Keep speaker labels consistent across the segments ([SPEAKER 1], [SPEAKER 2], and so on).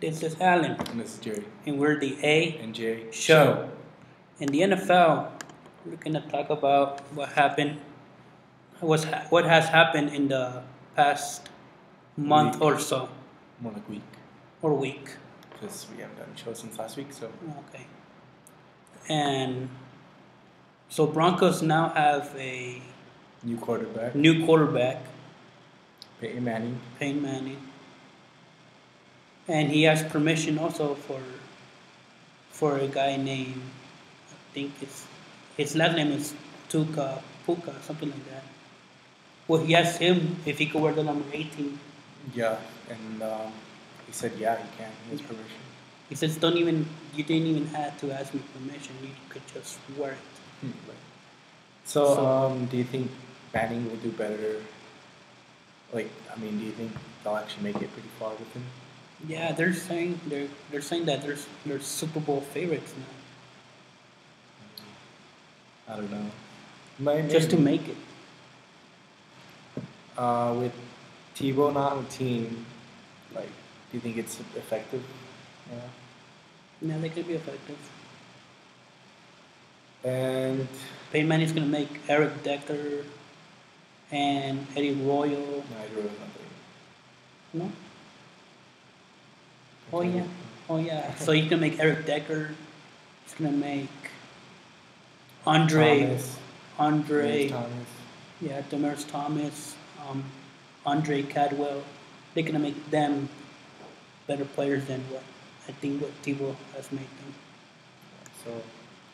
[SPEAKER 1] This is Alan.
[SPEAKER 2] And this is Jerry.
[SPEAKER 1] And we're the A
[SPEAKER 2] and Jerry
[SPEAKER 1] Show. In the NFL, we're going to talk about what happened, what has happened in the past month
[SPEAKER 2] Week.
[SPEAKER 1] or so,
[SPEAKER 2] More like week.
[SPEAKER 1] or week.
[SPEAKER 2] Because we haven't done a show since last week, so.
[SPEAKER 1] Okay. And so Broncos now have a
[SPEAKER 2] New quarterback.
[SPEAKER 1] new quarterback,
[SPEAKER 2] Peyton Manning.
[SPEAKER 1] And he has permission also for a guy named, I think his last name is Puka, something like that. Well, he asked him if he could wear the number 18.
[SPEAKER 2] Yeah, and he said, yeah, he can. He has permission.
[SPEAKER 1] He says, you didn't even have to ask me permission. You could just wear it.
[SPEAKER 2] So, do you think Manning will do better? Do you think they'll actually make it pretty far with him?
[SPEAKER 1] Yeah, they're saying that they're Super Bowl favorites now.
[SPEAKER 2] I don't know. Maybe.
[SPEAKER 1] Just to make it.
[SPEAKER 2] With Tebow not on the team, do you think it's effective?
[SPEAKER 1] Yeah, they could be effective.
[SPEAKER 2] And
[SPEAKER 1] Peyton Manning's gonna make Eric Decker and Eddie Royal.
[SPEAKER 2] No, Eddie Royal's not there.
[SPEAKER 1] No? Oh yeah. So he's gonna make Eric Decker. He's gonna make
[SPEAKER 2] Thomas.
[SPEAKER 1] Yeah, Demers Thomas, Andre Cadwell. They're gonna make them better players than what Tebow has made them.
[SPEAKER 2] So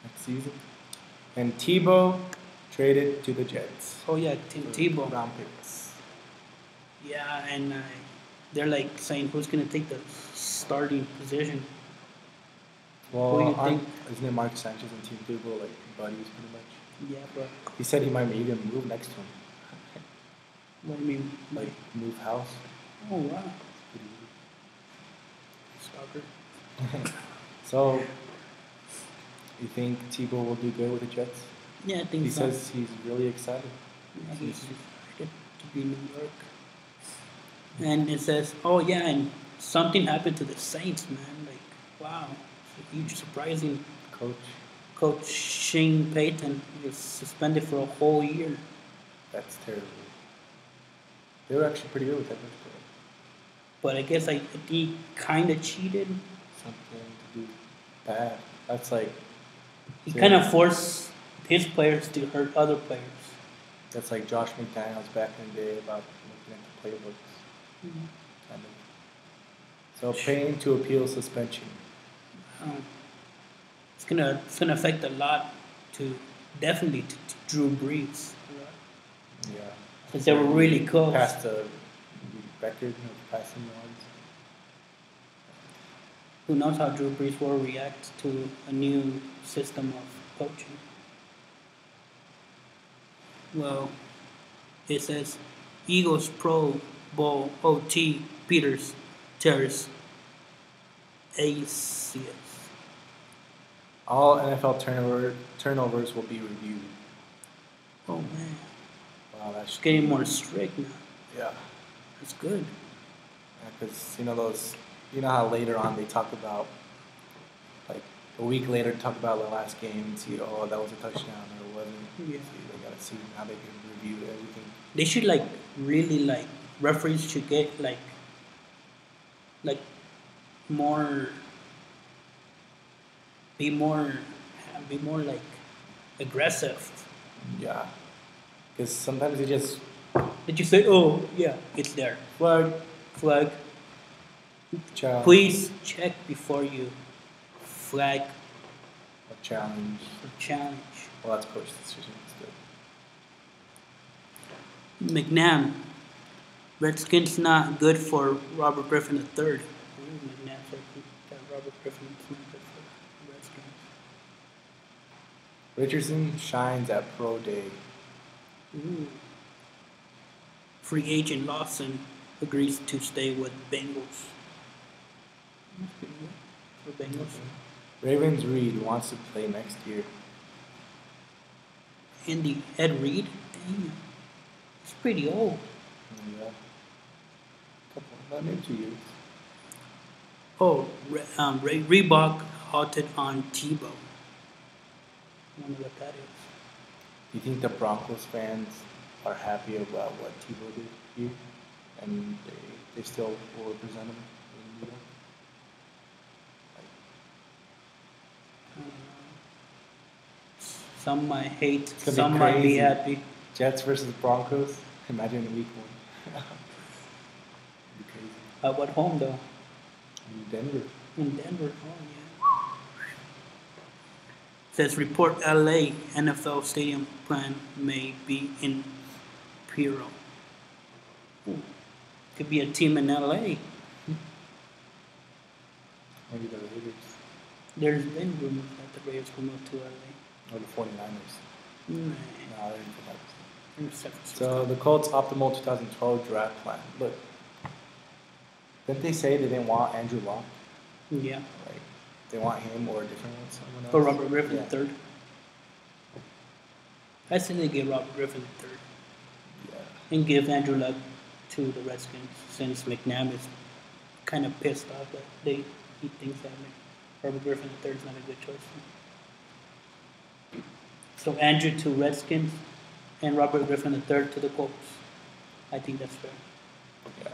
[SPEAKER 2] next season. And Tebow traded to the Jets.
[SPEAKER 1] Oh yeah, Tebow.
[SPEAKER 2] Round picks.
[SPEAKER 1] Yeah, and they're like saying who's gonna take the starting position.
[SPEAKER 2] Well,
[SPEAKER 1] Who do you think?
[SPEAKER 2] Isn't it Mark Sanchez and Tim Tebow buddies pretty much?
[SPEAKER 1] Yeah, but
[SPEAKER 2] He said he might even move next to him.
[SPEAKER 1] what do you mean?
[SPEAKER 2] Move house.
[SPEAKER 1] Oh wow,
[SPEAKER 2] Pretty
[SPEAKER 1] stalker.
[SPEAKER 2] So, you think Tebow will do good with the Jets?
[SPEAKER 1] Yeah, I think
[SPEAKER 2] He
[SPEAKER 1] so.
[SPEAKER 2] says he's really excited.
[SPEAKER 1] Yeah, he's excited to be in New York. And it says, oh yeah, and something happened to the Saints, man. Wow, it's a huge surprising. Coach Shane Payton was suspended for a whole year.
[SPEAKER 2] That's terrible. They were actually pretty good with that much.
[SPEAKER 1] But I guess he kind of cheated.
[SPEAKER 2] Something to do bad. That's like.
[SPEAKER 1] He kind of forced his players to hurt other players.
[SPEAKER 2] That's like Josh McDaniels back in the day about looking at the playbooks.
[SPEAKER 1] Mm-hmm.
[SPEAKER 2] Kind of. So paying to appeal suspension.
[SPEAKER 1] It's gonna affect a lot definitely to Drew Brees.
[SPEAKER 2] Yeah.
[SPEAKER 1] Because they were really close.
[SPEAKER 2] Past the record of passing yards.
[SPEAKER 1] Who knows how Drew Brees will react to a new system of coaching? Well, it says Eagles Pro Bowl OT Peters tears ACS.
[SPEAKER 2] All NFL turnovers will be reviewed.
[SPEAKER 1] Oh man,
[SPEAKER 2] Wow, that's
[SPEAKER 1] it's getting more strict now.
[SPEAKER 2] Yeah.
[SPEAKER 1] That's good.
[SPEAKER 2] Because you know how later on they talk about, a week later talk about the last game and see, oh, that was a touchdown or it wasn't.
[SPEAKER 1] Yeah.
[SPEAKER 2] So they gotta see how they can review everything.
[SPEAKER 1] They should really referees should get more be more aggressive.
[SPEAKER 2] Yeah. Because sometimes they just
[SPEAKER 1] Did you say, oh yeah, it's there. Flag.
[SPEAKER 2] challenge.
[SPEAKER 1] Please check before you flag
[SPEAKER 2] A challenge.
[SPEAKER 1] or challenge.
[SPEAKER 2] Well, that's coach decision. It's good.
[SPEAKER 1] McNabb. Redskins not good for Robert Griffin III. McNabb said that Robert Griffin is not good for Redskins.
[SPEAKER 2] Richardson shines at Pro Day.
[SPEAKER 1] Ooh. Free agent Lawson agrees to stay with Bengals. That's pretty good for Bengals.
[SPEAKER 2] Ravens Reed wants to play next year.
[SPEAKER 1] Andy Ed Reed, damn, he's pretty old.
[SPEAKER 2] Yeah. Maybe 2 years.
[SPEAKER 1] Oh, Reebok halted on Tebow. I wonder what that is.
[SPEAKER 2] Do you think the Broncos fans are happy about what Tebow did here, and they still will represent him in New York?
[SPEAKER 1] Some might hate,
[SPEAKER 2] It's gonna
[SPEAKER 1] some
[SPEAKER 2] be
[SPEAKER 1] might be
[SPEAKER 2] crazy.
[SPEAKER 1] happy.
[SPEAKER 2] Jets versus Broncos. Imagine in week one. It'd be crazy.
[SPEAKER 1] How about home though?
[SPEAKER 2] In Denver.
[SPEAKER 1] In Denver. Oh yeah. Says report LA NFL stadium plan may be in Piro. Ooh, could be a team in LA.
[SPEAKER 2] Maybe the Raiders
[SPEAKER 1] There's been rumors that the Raiders will move to LA.
[SPEAKER 2] or the 49ers.
[SPEAKER 1] Nah,
[SPEAKER 2] No, they're in the Cowboys.
[SPEAKER 1] in San Francisco.
[SPEAKER 2] So the Colts optimal 2012 draft plan. Look, didn't they say they didn't want Andrew Luck?
[SPEAKER 1] Yeah.
[SPEAKER 2] Like they want him or a different one, someone else.
[SPEAKER 1] Or Robert Griffin
[SPEAKER 2] Yeah.
[SPEAKER 1] III. I say they give Robert Griffin III
[SPEAKER 2] Yeah.
[SPEAKER 1] and give Andrew Luck to the Redskins since McNabb is kind of pissed off that he thinks that Robert Griffin III is not a good choice. So Andrew to Redskins and Robert Griffin III to the Colts. I think that's fair.
[SPEAKER 2] Yeah.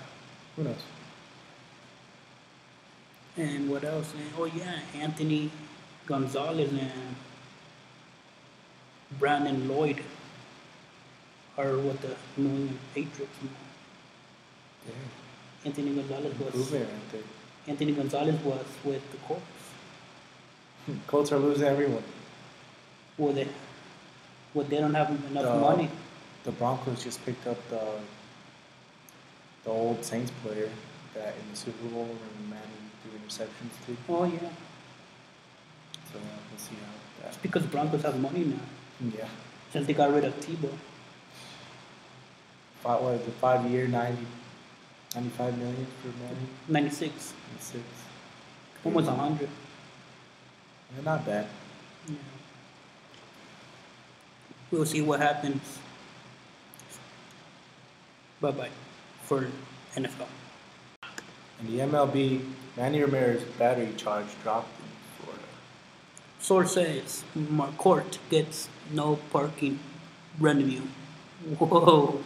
[SPEAKER 2] Who knows?
[SPEAKER 1] And what else? And, oh yeah, Anthony Gonzalez and Brandon Lloyd are with the New England Patriots now.
[SPEAKER 2] Yeah.
[SPEAKER 1] Anthony Gonzalez was
[SPEAKER 2] Improvement right there.
[SPEAKER 1] Anthony Gonzalez was with the Colts.
[SPEAKER 2] Colts are losing everyone.
[SPEAKER 1] Well, they don't have enough
[SPEAKER 2] The-
[SPEAKER 1] money.
[SPEAKER 2] The Broncos just picked up the old Saints player that in the Super Bowl and Manning threw interceptions to.
[SPEAKER 1] Oh yeah,
[SPEAKER 2] So we'll see how
[SPEAKER 1] it's because Broncos have money now
[SPEAKER 2] that. Yeah.
[SPEAKER 1] since they got rid of Tebow.
[SPEAKER 2] What is it, 5 year, 95 million for Manning?
[SPEAKER 1] 96,
[SPEAKER 2] 96.
[SPEAKER 1] almost 100.
[SPEAKER 2] Yeah, not bad.
[SPEAKER 1] Yeah. We'll see what happens. Bye bye for NFL.
[SPEAKER 2] In the MLB, Manny Ramirez battery charge dropped in Florida.
[SPEAKER 1] Source says Court gets no parking revenue. Whoa.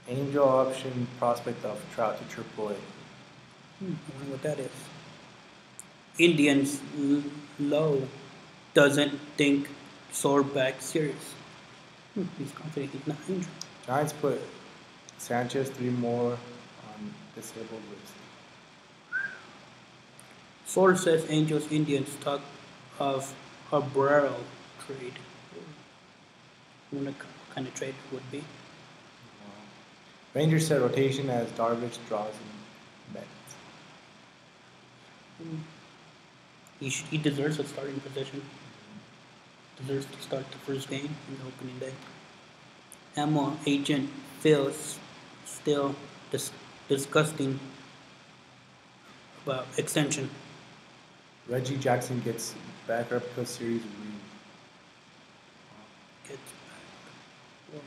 [SPEAKER 2] Angel option prospect of Trout to AAA.
[SPEAKER 1] I wonder what that is. Indians low doesn't think Sorback serious. He's confident he's not injured.
[SPEAKER 2] Giants put Sanchez 3 more on disabled list.
[SPEAKER 1] Source says Angels Indians talk of Abreu trade. I wonder what kind of trade it would be.
[SPEAKER 2] Rangers set rotation as Darvish draws in Mets.
[SPEAKER 1] He deserves a starting position. Deserves to start the first game in the opening day. Ammo agent feels still disgusting about extension.
[SPEAKER 2] Reggie Jackson gets back replica series ring.
[SPEAKER 1] Gets back.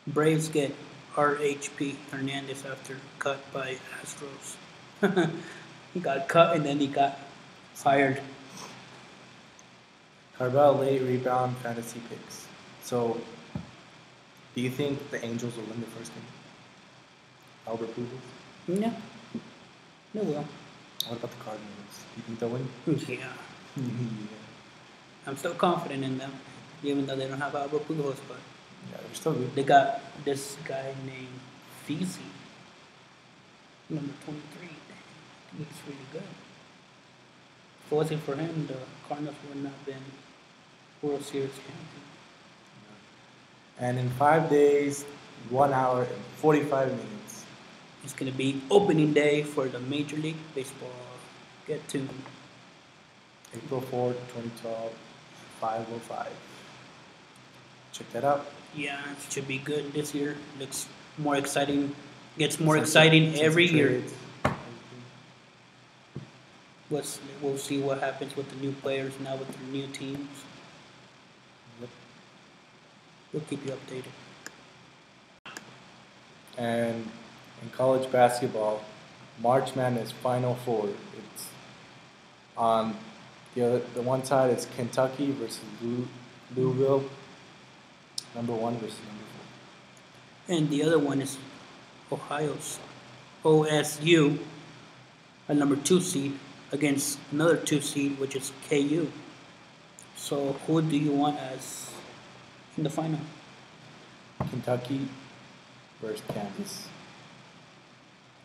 [SPEAKER 1] Braves get RHP Hernandez after cut by Astros. He got cut and then he got fired.
[SPEAKER 2] Carvel late rebound fantasy picks. So, do you think the Angels will win the first game? Albert Pujols?
[SPEAKER 1] Yeah. They will.
[SPEAKER 2] What about the Cardinals? Do you think they'll win?
[SPEAKER 1] Yeah. I'm still confident in them, even though they don't have Albert Pujols, but
[SPEAKER 2] Yeah, they're still good.
[SPEAKER 1] they got this guy named Feezy, number 23. He's really good. If it wasn't for him, the Cardinals would not have been World Series champion.
[SPEAKER 2] And in 5 days, 1 hour, and 45 minutes.
[SPEAKER 1] It's going to be opening day for the Major League Baseball. Get tuned.
[SPEAKER 2] April 4th, 2012, 5:05. Check that out.
[SPEAKER 1] Yeah, it should be good this year. Looks more exciting. Gets more exciting every year.
[SPEAKER 2] Trades.
[SPEAKER 1] We'll see what happens with the new players now with the new teams.
[SPEAKER 2] Yep.
[SPEAKER 1] We'll keep you updated.
[SPEAKER 2] And in college basketball, March Madness Final Four. It's on the one side is Kentucky versus Louisville, number 1 versus number 4.
[SPEAKER 1] And the other one is Ohio's OSU, a number 2 seed, against another 2 seed, which is KU. So who do you want as in the final?
[SPEAKER 2] Kentucky versus Kansas,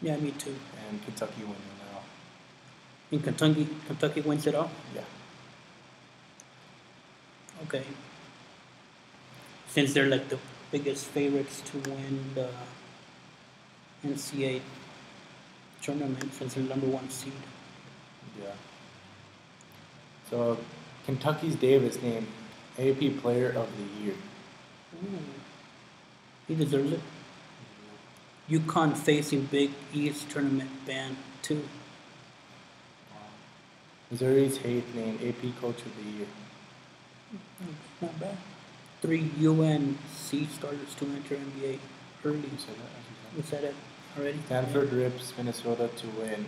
[SPEAKER 1] Yeah, me too.
[SPEAKER 2] and Kentucky winning it all.
[SPEAKER 1] In Kentucky wins it all.
[SPEAKER 2] Yeah.
[SPEAKER 1] Okay. Since they're like the biggest favorites to win the NCAA tournament, since they're number 1 seed.
[SPEAKER 2] Yeah. So Kentucky's Davis named AP Player of the Year.
[SPEAKER 1] Ooh. He deserves it. UConn facing Big East tournament ban too.
[SPEAKER 2] Missouri's Hayes named AP Coach of the Year.
[SPEAKER 1] Not bad. 3 UNC starters to enter NBA early.
[SPEAKER 2] You said that?
[SPEAKER 1] We said it already.
[SPEAKER 2] Stanford rips Minnesota to win.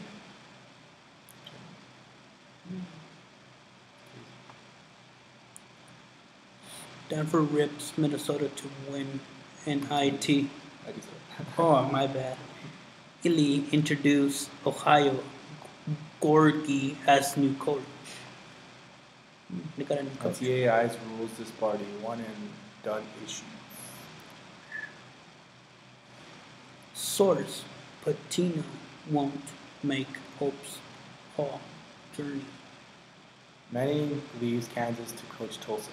[SPEAKER 1] Stanford rips Minnesota to win NIT.
[SPEAKER 2] I just said.
[SPEAKER 1] Oh, my bad. Illy introduced Ohio Gorgie as new coach. They got a new coach.
[SPEAKER 2] NCAA's rules this party. One and done issues.
[SPEAKER 1] Source: Patino won't make Hope's Hall journey.
[SPEAKER 2] Manning leaves Kansas to coach Tulsa.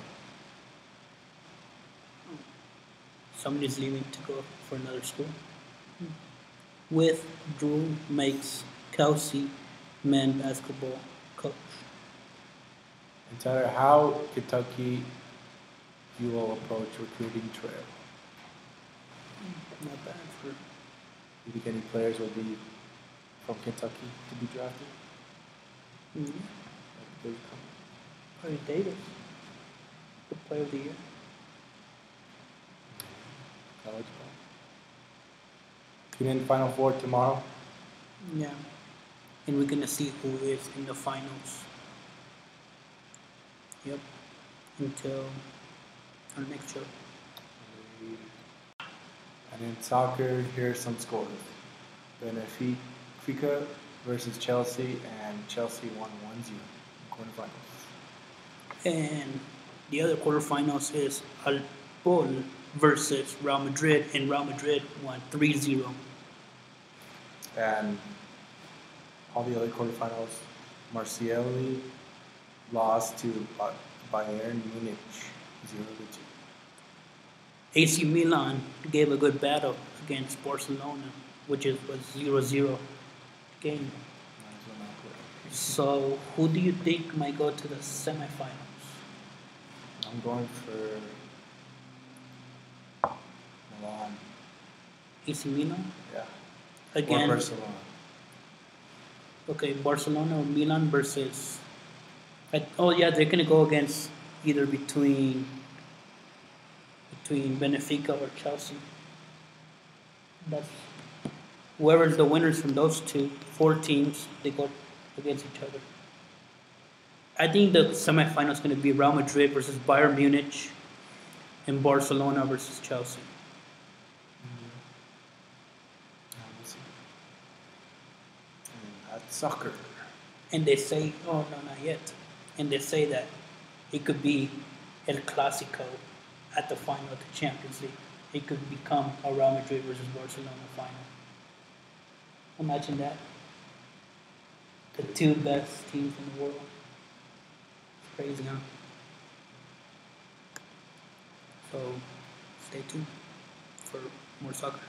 [SPEAKER 1] Somebody's leaving to go for another school. With Drew makes Kelsey men basketball coach.
[SPEAKER 2] And Tyler, how Kentucky you will approach recruiting trail?
[SPEAKER 1] Not bad for.
[SPEAKER 2] Do you think any players will be from Kentucky to be drafted? Like,
[SPEAKER 1] Probably Davis, the player of the year.
[SPEAKER 2] college ball. Tune in Final Four tomorrow.
[SPEAKER 1] Yeah, and we're gonna see who is in the finals. Yep, until our next show.
[SPEAKER 2] And in soccer, here's some scores. Benfica versus Chelsea, and Chelsea won 1-0 in quarterfinals.
[SPEAKER 1] And the other quarterfinals is Al-Bol versus Real Madrid, and Real Madrid won 3-0.
[SPEAKER 2] And all the other quarterfinals, Marseille lost to Bayern Munich 0-2.
[SPEAKER 1] AC Milan gave a good battle against Barcelona, which was 0-0 game. So who do you think might go to the semifinals?
[SPEAKER 2] I'm going for Milan.
[SPEAKER 1] AC Milan
[SPEAKER 2] Yeah.
[SPEAKER 1] again.
[SPEAKER 2] Or Barcelona.
[SPEAKER 1] Okay, Barcelona or Milan versus. Oh yeah, they're gonna go against either between Benfica or Chelsea. That's whoever's the winners from those 4 teams, they go against each other. I think the semifinal is going to be Real Madrid versus Bayern Munich, and Barcelona versus Chelsea.
[SPEAKER 2] That's soccer.
[SPEAKER 1] And they say, oh no, not yet. And they say that it could be El Clasico at the final of the Champions League. It could become a Real Madrid versus Barcelona final. Imagine that. The 2 best teams in the world. It's crazy, huh? So, stay tuned for more soccer.